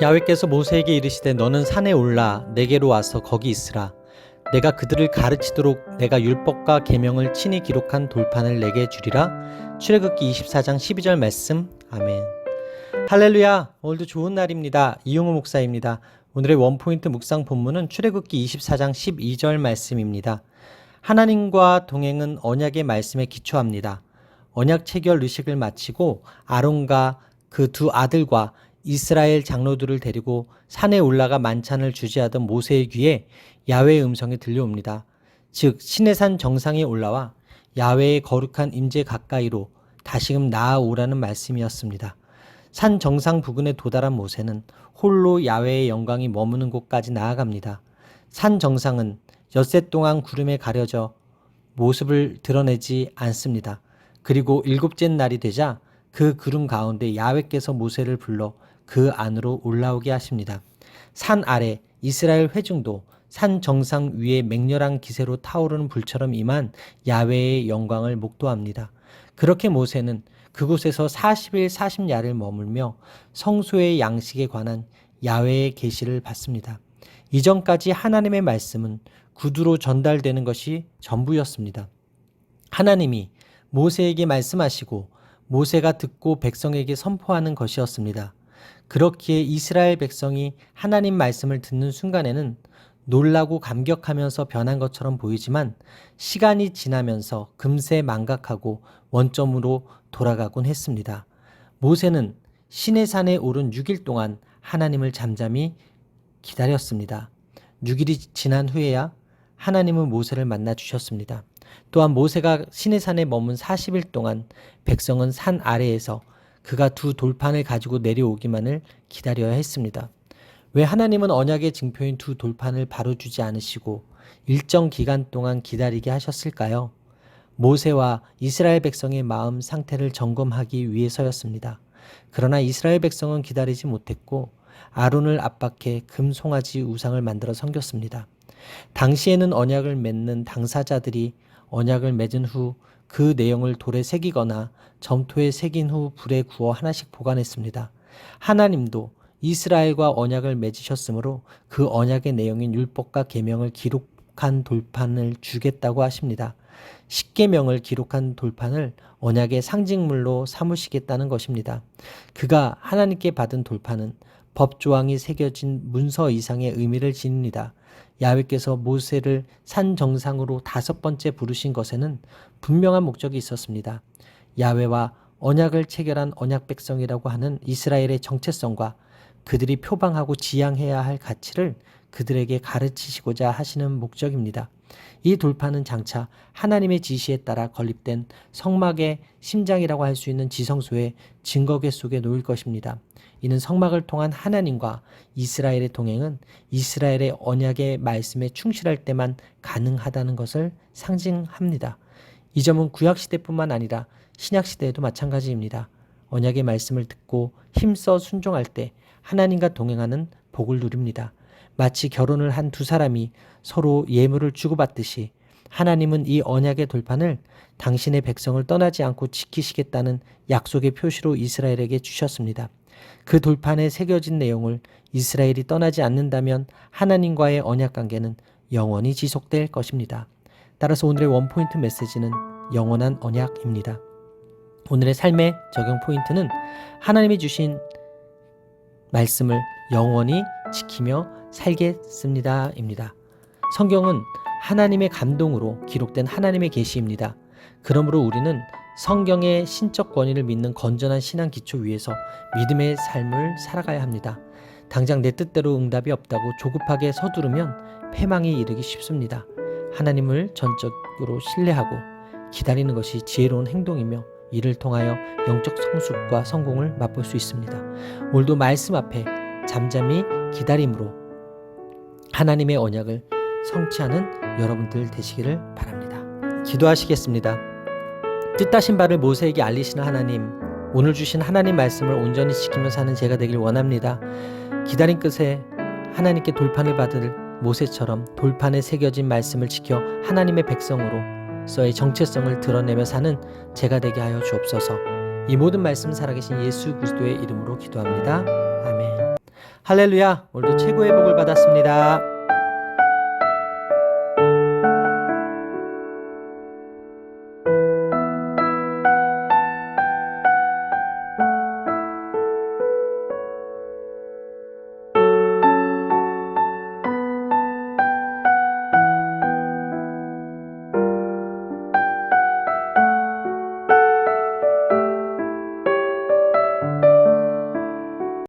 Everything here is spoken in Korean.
야훼께서 모세에게 이르시되 너는 산에 올라 내게로 와서 거기 있으라. 내가 그들을 가르치도록 내가 율법과 계명을 친히 기록한 돌판을 내게 주리라. 출애굽기 24장 12절 말씀. 아멘. 할렐루야. 오늘도 좋은 날입니다. 이용우 목사입니다. 오늘의 원포인트 묵상 본문은 출애굽기 24장 12절 말씀입니다. 하나님과 동행은 언약의 말씀에 기초합니다. 언약 체결 의식을 마치고 아론과 그 두 아들과 이스라엘 장로들을 데리고 산에 올라가 만찬을 주재하던 모세의 귀에 야훼의 음성이 들려옵니다. 즉 시내산 정상에 올라와 야훼의 거룩한 임재 가까이로 다시금 나아오라는 말씀이었습니다. 산 정상 부근에 도달한 모세는 홀로 야훼의 영광이 머무는 곳까지 나아갑니다. 산 정상은 엿새 동안 구름에 가려져 모습을 드러내지 않습니다. 그리고 일곱째 날이 되자 그 구름 가운데 야훼께서 모세를 불러 그 안으로 올라오게 하십니다. 산 아래 이스라엘 회중도 산 정상 위에 맹렬한 기세로 타오르는 불처럼 임한 야훼의 영광을 목도합니다. 그렇게 모세는 그곳에서 40일 40야를 머물며 성소의 양식에 관한 야훼의 계시를 받습니다. 이전까지 하나님의 말씀은 구두로 전달되는 것이 전부였습니다. 하나님이 모세에게 말씀하시고 모세가 듣고 백성에게 선포하는 것이었습니다. 그렇기에 이스라엘 백성이 하나님 말씀을 듣는 순간에는 놀라고 감격하면서 변한 것처럼 보이지만 시간이 지나면서 금세 망각하고 원점으로 돌아가곤 했습니다. 모세는 시내산에 오른 6일 동안 하나님을 잠잠히 기다렸습니다. 6일이 지난 후에야 하나님은 모세를 만나 주셨습니다. 또한 모세가 시내산에 머문 40일 동안 백성은 산 아래에서 그가 두 돌판을 가지고 내려오기만을 기다려야 했습니다. 왜 하나님은 언약의 증표인 두 돌판을 바로 주지 않으시고 일정 기간 동안 기다리게 하셨을까요? 모세와 이스라엘 백성의 마음 상태를 점검하기 위해서였습니다. 그러나 이스라엘 백성은 기다리지 못했고 아론을 압박해 금 송아지 우상을 만들어 섬겼습니다. 당시에는 언약을 맺는 당사자들이 언약을 맺은 후 그 내용을 돌에 새기거나 점토에 새긴 후 불에 구워 하나씩 보관했습니다. 하나님도 이스라엘과 언약을 맺으셨으므로 그 언약의 내용인 율법과 계명을 기록한 돌판을 주겠다고 하십니다. 십계명을 기록한 돌판을 언약의 상징물로 삼으시겠다는 것입니다. 그가 하나님께 받은 돌판은 법조항이 새겨진 문서 이상의 의미를 지닙니다. 야훼께서 모세를 산 정상으로 5번째 부르신 것에는 분명한 목적이 있었습니다. 야훼와 언약을 체결한 언약 백성이라고 하는 이스라엘의 정체성과 그들이 표방하고 지향해야 할 가치를 그들에게 가르치시고자 하시는 목적입니다. 이 돌판은 장차 하나님의 지시에 따라 건립된 성막의 심장이라고 할 수 있는 지성소의 증거궤 속에 놓일 것입니다. 이는 성막을 통한 하나님과 이스라엘의 동행은 이스라엘의 언약의 말씀에 충실할 때만 가능하다는 것을 상징합니다. 이 점은 구약시대뿐만 아니라 신약시대에도 마찬가지입니다. 언약의 말씀을 듣고 힘써 순종할 때 하나님과 동행하는 복을 누립니다. 마치 결혼을 한 두 사람이 서로 예물을 주고받듯이 하나님은 이 언약의 돌판을 당신의 백성을 떠나지 않고 지키시겠다는 약속의 표시로 이스라엘에게 주셨습니다. 그 돌판에 새겨진 내용을 이스라엘이 떠나지 않는다면 하나님과의 언약 관계는 영원히 지속될 것입니다. 따라서 오늘의 원포인트 메시지는 영원한 언약입니다. 오늘의 삶의 적용 포인트는 하나님이 주신 말씀을 영원히 지키며 살겠습니다입니다. 성경은 하나님의 감동으로 기록된 하나님의 계시입니다. 그러므로 우리는 성경의 신적 권위를 믿는 건전한 신앙 기초 위에서 믿음의 삶을 살아가야 합니다. 당장 내 뜻대로 응답이 없다고 조급하게 서두르면 패망에 이르기 쉽습니다. 하나님을 전적으로 신뢰하고 기다리는 것이 지혜로운 행동이며 이를 통하여 영적 성숙과 성공을 맛볼 수 있습니다. 오늘도 말씀 앞에 잠잠히 기다림으로 하나님의 언약을 성취하는 여러분들 되시기를 바랍니다. 기도하시겠습니다. 뜻하신 바를 모세에게 알리시는 하나님, 오늘 주신 하나님 말씀을 온전히 지키며 사는 제가 되길 원합니다. 기다림 끝에 하나님께 돌판을 받을 모세처럼 돌판에 새겨진 말씀을 지켜 하나님의 백성으로서의 정체성을 드러내며 사는 제가 되게 하여 주옵소서. 이 모든 말씀 살아계신 예수 그리스도의 이름으로 기도합니다. 아멘. 할렐루야, 오늘도 최고의 복을 받았습니다.